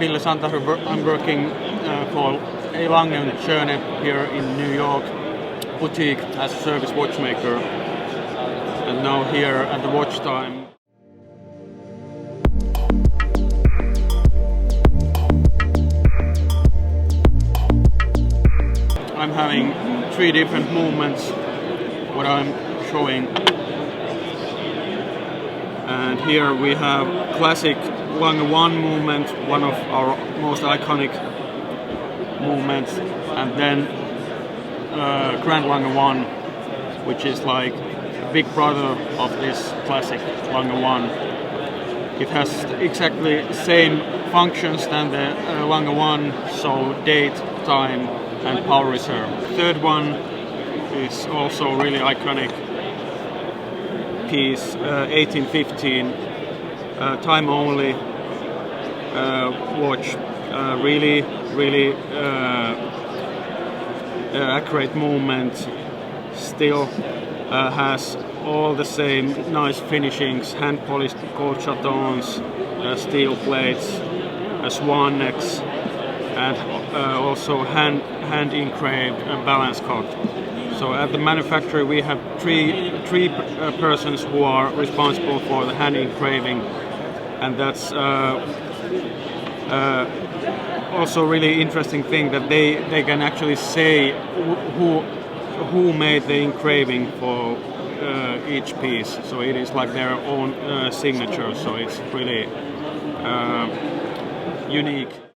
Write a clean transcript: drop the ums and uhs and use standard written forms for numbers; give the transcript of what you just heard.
Ville Santaru. I'm working for A. Lange & Schöne here in New York boutique as a service watchmaker, and now here at the Watchtime. I'm having 3 different movements what I'm showing, and here we have classic Lange 1 movement, one of our most iconic movements, and then Grand Lange 1, which is like big brother of this classic Lange 1. It has exactly the same functions than the Lange 1, so date, time and power reserve. Third one is also really iconic piece, 1815, time only watch, really accurate movement, still has all the same nice finishings, hand polished gold chatons, steel plates, swan necks, and also hand engraved balance cock. So at the manufacturer we have three persons who are responsible for the hand engraving, and that's also really interesting thing that they can actually say who made the engraving for each piece. So it is like their own signature. So it's really unique.